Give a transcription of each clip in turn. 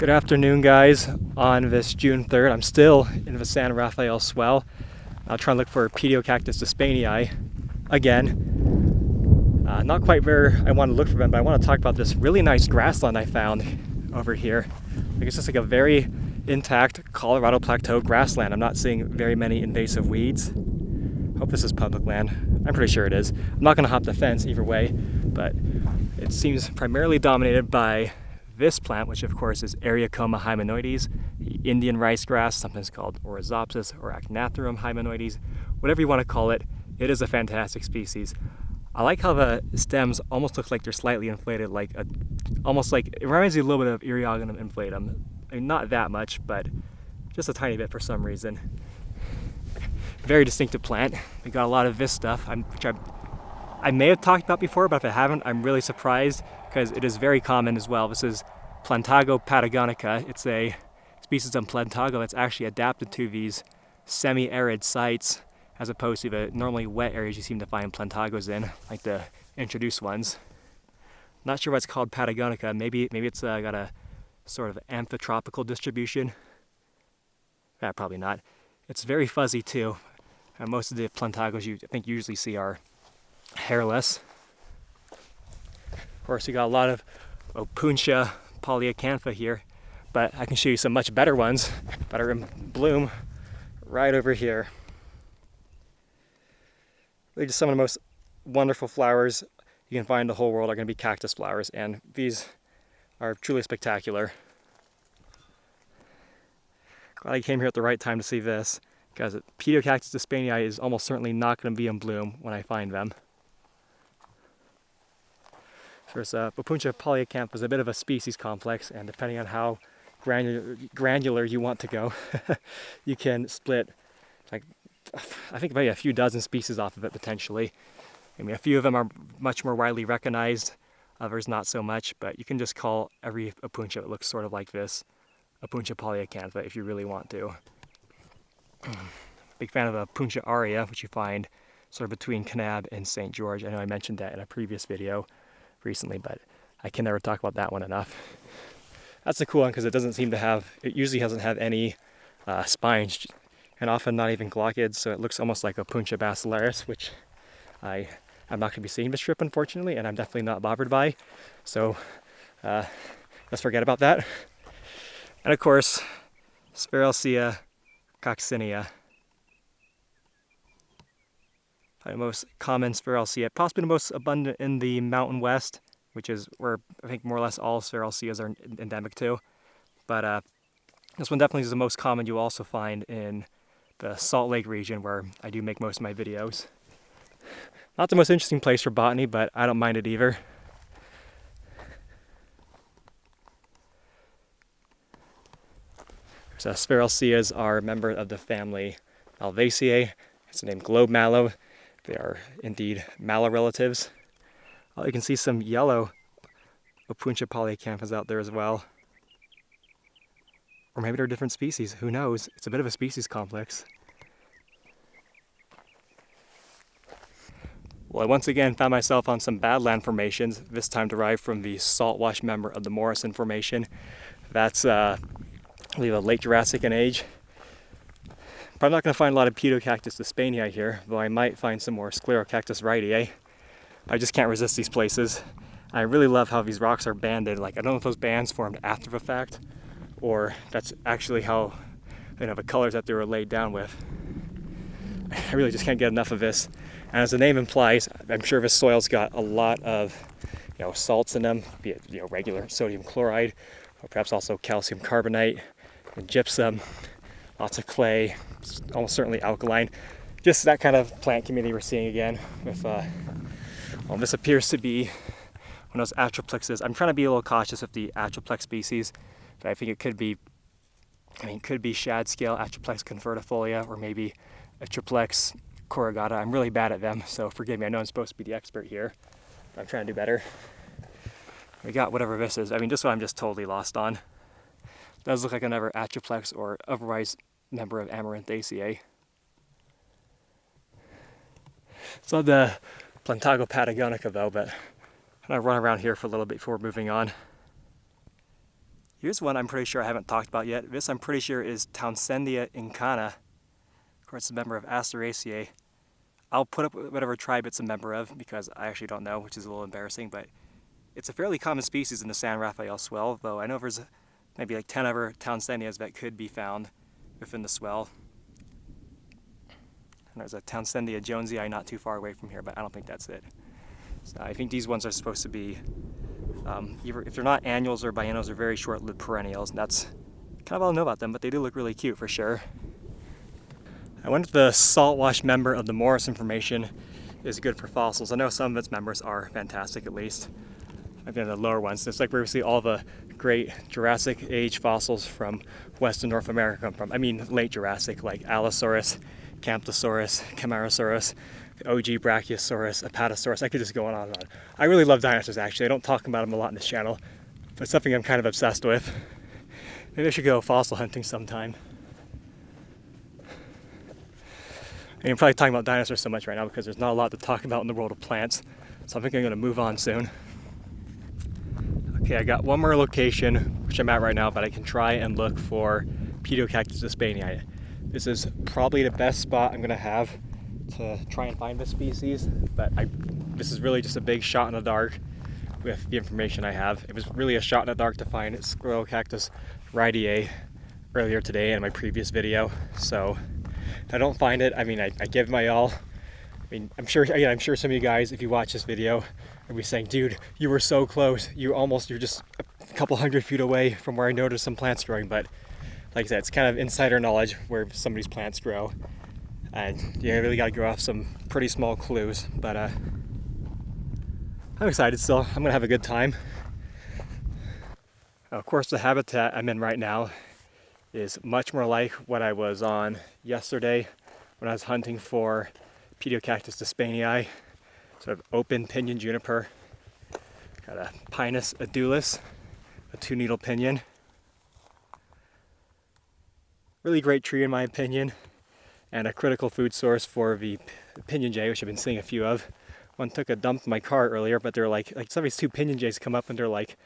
Good afternoon, guys. On this June 3rd, I'm still in the San Rafael swell. I'll try and look for Pediocactus despainii again. Not quite where I want to look for them, but I want to talk about this really nice grassland I found over here. Like it's just like a very intact Colorado Plateau grassland. I'm not seeing very many invasive weeds. Hope this is public land. I'm pretty sure it is. I'm not going to hop the fence either way, but it seems primarily dominated by this plant, which of course is Eriocoma hymenoides, the Indian ricegrass, sometimes called Oryzopsis or Acnathrum hymenoides, whatever you want to call it. It is a fantastic species. I like how the stems almost look like they're slightly inflated, almost like it reminds me a little bit of Eriogonum inflatum. I mean, not that much, but just a tiny bit for some reason. Very distinctive plant. We got a lot of this stuff, which I may have talked about before, but if I haven't, I'm really surprised because it is very common as well. This is Plantago patagonica. It's a species of Plantago that's actually adapted to these semi-arid sites as opposed to the normally wet areas you seem to find Plantagos in, like the introduced ones. Not sure why it's called patagonica. Maybe it's got a sort of amphitropical distribution. Probably not. It's very fuzzy too. Most of the Plantagos I think usually see are hairless. Of course, you got a lot of Opuntia polyacantha here, but I can show you some much better ones that are in bloom right over here. Really just some of the most wonderful flowers you can find in the whole world are going to be cactus flowers, and these are truly spectacular. Glad I came here at the right time to see this, because Pediocactus despainii is almost certainly not going to be in bloom when I find them. There's Opuntia polyacantha is a bit of a species complex, and depending on how granular you want to go, you can split I think maybe a few dozen species off of it potentially. I mean, a few of them are much more widely recognized, others not so much, but you can just call every Opuntia that looks sort of like this Opuntia polyacantha if you really want to. Big fan of Opuntia aurea, which you find sort of between Kanab and St. George. I know I mentioned that in a previous video recently, but I can never talk about that one enough. That's a cool one because it usually doesn't have any spines, and often not even glaucids, so it looks almost like Opuntia basilaris, which I'm not going to be seeing this trip, unfortunately, and I'm definitely not bothered by, so let's forget about that. And of course, Sphaeralcea, coccinea. Probably the most common Sphaeralcea, possibly the most abundant in the Mountain West, which is where I think more or less all Sphaeralceas are endemic to. But this one definitely is the most common. You also find in the Salt Lake region, where I do make most of my videos. Not the most interesting place for botany, but I don't mind it either. So Sphaeralceas are a member of the family Malvaceae. It's the name Globemallow. They are indeed mallow relatives. You can see some yellow Opuntia polyacanthas out there as well. Or maybe they're different species, who knows? It's a bit of a species complex. Well, I once again found myself on some badland formations, this time derived from the saltwash member of the Morrison Formation. That's, I believe, a late Jurassic in age. Probably not going to find a lot of Pediocactus despainii here, though I might find some more Sclerocactus wrightii. I just can't resist these places. I really love how these rocks are banded. Like, I don't know if those bands formed after the fact, or that's actually how, the colors that they were laid down with. I really just can't get enough of this. And as the name implies, I'm sure this soil's got a lot of, salts in them, be it, regular sodium chloride, or perhaps also calcium carbonate and gypsum, lots of clay, almost certainly alkaline. Just that kind of plant community we're seeing again with, this appears to be one of those Atriplexes. I'm trying to be a little cautious with the Atriplex species, but I think it could be Shadscale, Atriplex confertifolia, or maybe Atriplex corrugata. I'm really bad at them, so forgive me. I know I'm supposed to be the expert here, but I'm trying to do better. We got whatever this is. This one I'm just totally lost on. It does look like another Atriplex or otherwise member of Amaranthaceae. So the Plantago patagonica though, but I'm gonna run around here for a little bit before moving on. Here's one I'm pretty sure I haven't talked about yet. This I'm pretty sure is Townsendia incana. Of course, it's a member of Asteraceae. I'll put up whatever tribe it's a member of because I actually don't know, which is a little embarrassing, but it's a fairly common species in the San Rafael swell, though I know there's maybe like 10 other Townsendias that could be found within the swell. And there's a Townsendia jonesii not too far away from here, but I don't think that's it. So I think these ones are supposed to be, either, if they're not annuals or biennials, they're very short-lived perennials, and that's kind of all I know about them, but they do look really cute for sure. I wonder if the Saltbush member of the Morrison Formation is good for fossils. I know some of its members are fantastic, at least. I've been in the lower ones. It's like where we see all the great Jurassic age fossils from western North America come from. I mean late Jurassic, like Allosaurus, Camptosaurus, Camarasaurus, OG Brachiosaurus, Apatosaurus. I could just go on and on. I really love dinosaurs, actually. I don't talk about them a lot on this channel, but it's something I'm kind of obsessed with. Maybe I should go fossil hunting sometime. I'm probably talking about dinosaurs so much right now because there's not a lot to talk about in the world of plants, so I think I'm going to move on soon. Okay, I got one more location, which I'm at right now, but I can try and look for Pediocactus despainii. This is probably the best spot I'm going to have to try and find this species, but this is really just a big shot in the dark with the information I have. It was really a shot in the dark to find Sphaeralcea rhydiae earlier today in my previous video, so if I don't find it, I mean, I give my all. I mean, I'm sure some of you guys, if you watch this video, will be saying, dude, you were so close. You're just a couple hundred feet away from where I noticed some plants growing. But like I said, it's kind of insider knowledge where some of these plants grow. And you really got to go off some pretty small clues. But I'm excited still. I'm going to have a good time. Of course, the habitat I'm in right now is much more like what I was on yesterday when I was hunting for Pediocactus despainii, sort of open pinyon juniper. Got a Pinus edulis, a 2-needle pinyon. Really great tree in my opinion, and a critical food source for the pinyon jay, which I've been seeing a few of. One took a dump in my car earlier, but they're like some of these 2 pinyon jays come up and they're like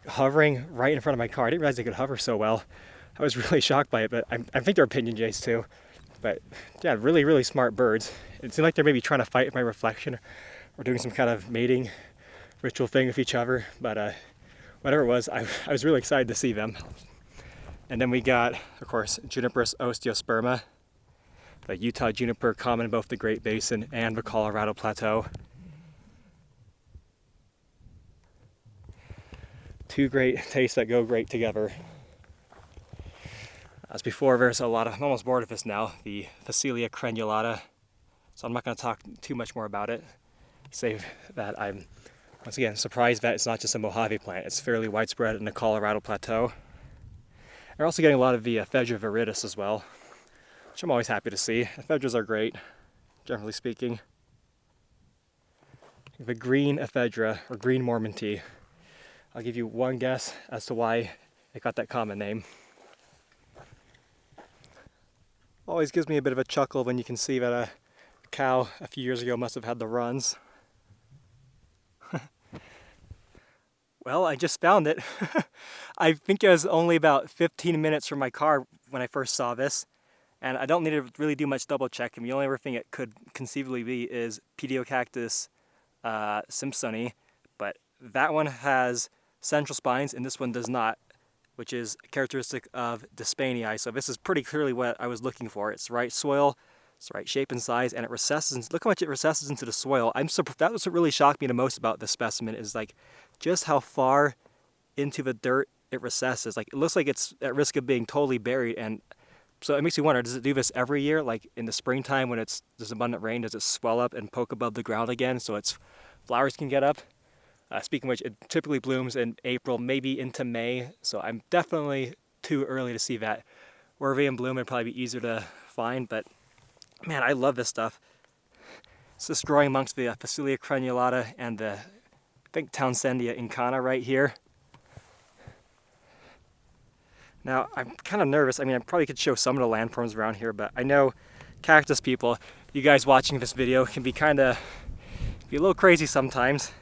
hovering right in front of my car. I didn't realize they could hover so well. I was really shocked by it, but I think they're pinyon jays too. But yeah, really, really smart birds. It seemed like they're maybe trying to fight with my reflection or doing some kind of mating ritual thing with each other. But whatever it was, I was really excited to see them. And then we got, of course, Juniperus osteosperma, the Utah juniper common in both the Great Basin and the Colorado Plateau. 2 great tastes that go great together. As before, there's a lot of, I'm almost bored of this now, the Phacelia crenulata, so I'm not going to talk too much more about it, save that I'm, once again, surprised that it's not just a Mojave plant. It's fairly widespread in the Colorado Plateau. We're also getting a lot of the Ephedra viridis as well, which I'm always happy to see. Ephedras are great, generally speaking. The green ephedra, or green Mormon tea. I'll give you one guess as to why it got that common name. Always gives me a bit of a chuckle when you can see that a cow a few years ago must have had the runs. Well, I just found it. I think it was only about 15 minutes from my car when I first saw this, and I don't need to really do much double checking. The only other thing it could conceivably be is Pediocactus simpsoni, but that one has central spines and this one does not, which is characteristic of despainii. So this is pretty clearly what I was looking for. It's the right soil, it's the right shape and size, and it recesses. Look how much it recesses into the soil. That was what really shocked me the most about this specimen, is like just how far into the dirt it recesses. Like, it looks like it's at risk of being totally buried, and so it makes me wonder, does it do this every year? Like in the springtime when there's abundant rain, does it swell up and poke above the ground again so its flowers can get up? Speaking of which, it typically blooms in April, maybe into May, so I'm definitely too early to see that. Were they in bloom, it'd probably be easier to find, but man, I love this stuff. It's just growing amongst the Phacelia crenulata and the, I think, Townsendia incana right here. Now, I'm kind of nervous. I mean, I probably could show some of the landforms around here, but I know cactus people, you guys watching this video, can be a little crazy sometimes.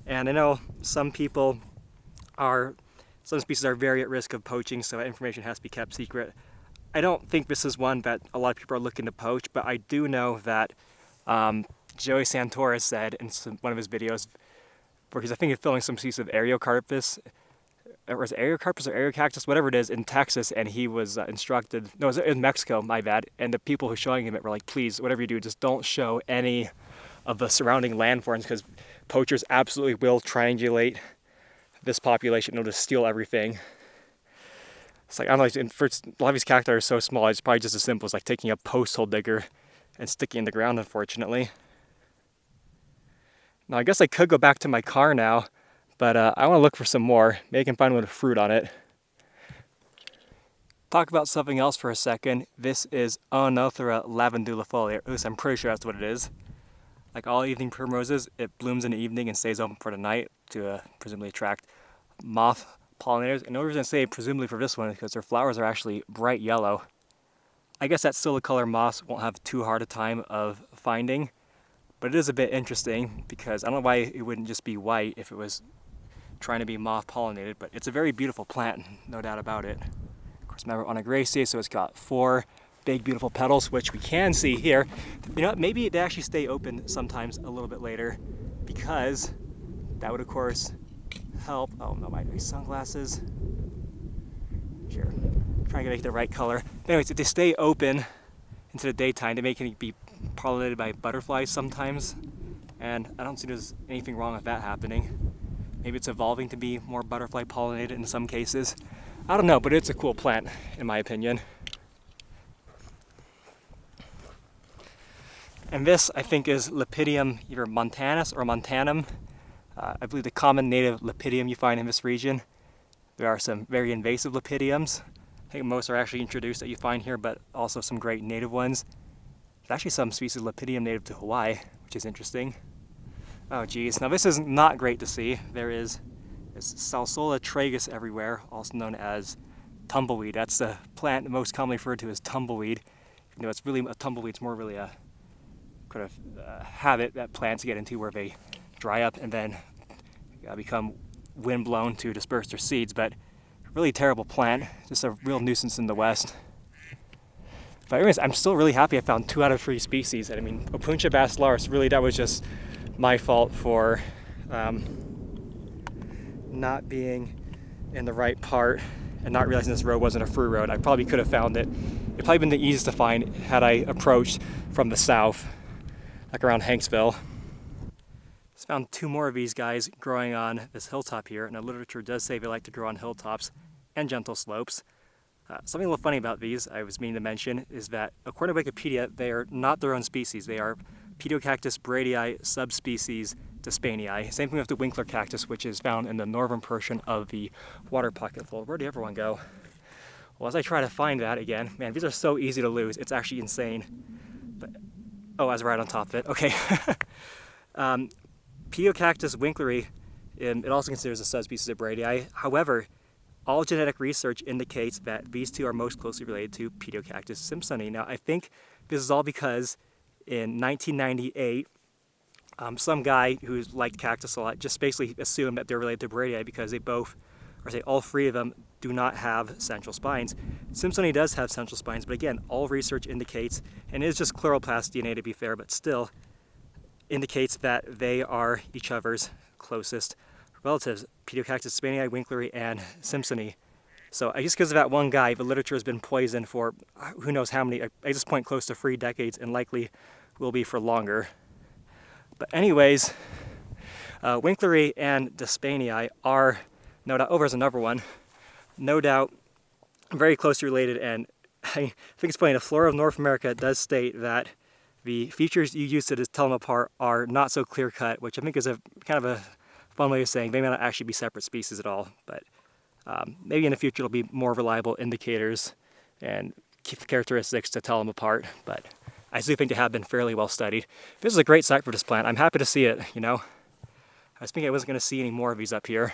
And I know some people are Some species are very at risk of poaching, so information has to be kept secret. I don't think this is one that a lot of people are looking to poach, but I do know that Joey Santora said in one of his videos, where he's I think he's filming some species of Eriocarpus, or is it Eriocarpus or Eriocactus, whatever it is, in Texas, and he was instructed, no, it was in Mexico, my bad, and the people who were showing him it were like, please, whatever you do, just don't show any of the surrounding landforms, because poachers absolutely will triangulate this population, they'll just steal everything. It's like, I don't know, a lot of these cacti are so small, it's probably just as simple as like taking a post hole digger and sticking in the ground, unfortunately. Now I guess I could go back to my car now, but I want to look for some more. Maybe I can find one with fruit on it. Talk about something else for a second. This is Oenothera lavendulifolia. At least I'm pretty sure that's what it is. Like all evening primroses, it blooms in the evening and stays open for the night to presumably attract moth pollinators. And the only reason I say presumably for this one is because their flowers are actually bright yellow. I guess that's still a color moths won't have too hard a time of finding, but it is a bit interesting because I don't know why it wouldn't just be white if it was trying to be moth pollinated, but it's a very beautiful plant, no doubt about it. Of course, remember Oenograceae, so it's got 4 big beautiful petals, which we can see here. You know what, maybe they actually stay open sometimes a little bit later, because that would of course help. Oh no, my sunglasses. Here, trying to make the right color. But anyways, if they stay open into the daytime, they may be pollinated by butterflies sometimes, and I don't see there's anything wrong with that happening. Maybe it's evolving to be more butterfly pollinated in some cases. I don't know, but it's a cool plant in my opinion. And this, I think, is Lepidium either montanus or montanum. I believe the common native Lepidium you find in this region. There are some very invasive Lepidiums. I think most are actually introduced that you find here, but also some great native ones. There's actually some species of Lepidium native to Hawaii, which is interesting. Oh geez, now this is not great to see. There is Salsola tragus everywhere, also known as tumbleweed. That's the plant most commonly referred to as tumbleweed. Even though it's really a tumbleweed, it's more really a kind of habit that plants get into where they dry up and then become windblown to disperse their seeds, but really terrible plant, just a real nuisance in the West. But anyways, I'm still really happy I found 2 out of 3 species. And I mean, Opuntia basilaris, really that was just my fault for not being in the right part and not realizing this road wasn't a through road. I probably could have found it. It'd probably been the easiest to find had I approached from the south, like around Hanksville. Just found 2 more of these guys growing on this hilltop here, and the literature does say they like to grow on hilltops and gentle slopes. Something a little funny about these I was meaning to mention is that according to Wikipedia, they are not their own species. They are Pediocactus bradii subspecies despainii. Same thing with the Winkler cactus, which is found in the northern portion of the water pocket fold. Where did everyone go? Well, as I try to find that again, man, these are so easy to lose. It's actually insane. But, oh, I was right on top of it. Okay. Pediocactus winkleri, it also considers a subspecies of bradii. However, all genetic research indicates that these 2 are most closely related to Pediocactus simpsoni. Now, I think this is all because in 1998, some guy who liked cactus a lot just basically assumed that they're related to bradii because they both, or say all 3 of them, do not have central spines. Simpsoni does have central spines, but again, all research indicates, and it is just chloroplast DNA to be fair, but still indicates that they are each other's closest relatives, Pediocactus despainii, winkleri, and simpsoni. So I guess because of that one guy, the literature has been poisoned for who knows how many, at this point close to 3 decades, and likely will be for longer. But anyways, winkleri and despainii are, no doubt, oh, there's another one, no doubt very closely related, and I think it's funny, the Flora of North America does state that the features you use to tell them apart are not so clear-cut, which I think is a kind of a fun way of saying they may not actually be separate species at all, but maybe in the future it'll be more reliable indicators and characteristics to tell them apart, but I do think they have been fairly well studied. This is a great site for this plant. I'm happy to see it, you know. I was thinking I wasn't going to see any more of these up here.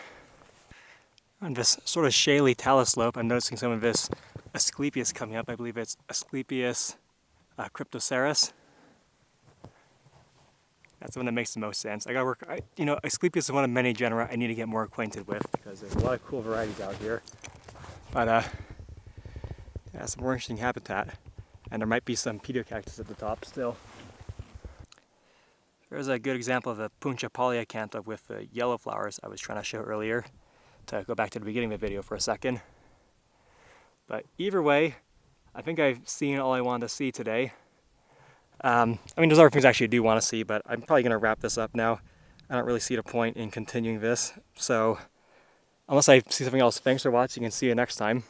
On this sort of shaly talus slope, I'm noticing some of this Asclepias coming up. I believe it's Asclepias cryptoceras. That's the one that makes the most sense. I gotta work, you know, Asclepias is one of many genera I need to get more acquainted with because there's a lot of cool varieties out here. But yeah, some more interesting habitat. And there might be some Pediocactus at the top still. There's a good example of the Opuntia polyacantha with the yellow flowers I was trying to show earlier, to go back to the beginning of the video for a second. But either way, I think I've seen all I wanted to see today. I mean, there's other things I actually do want to see, but I'm probably going to wrap this up now. I don't really see the point in continuing this. So, unless I see something else, thanks for watching and see you next time.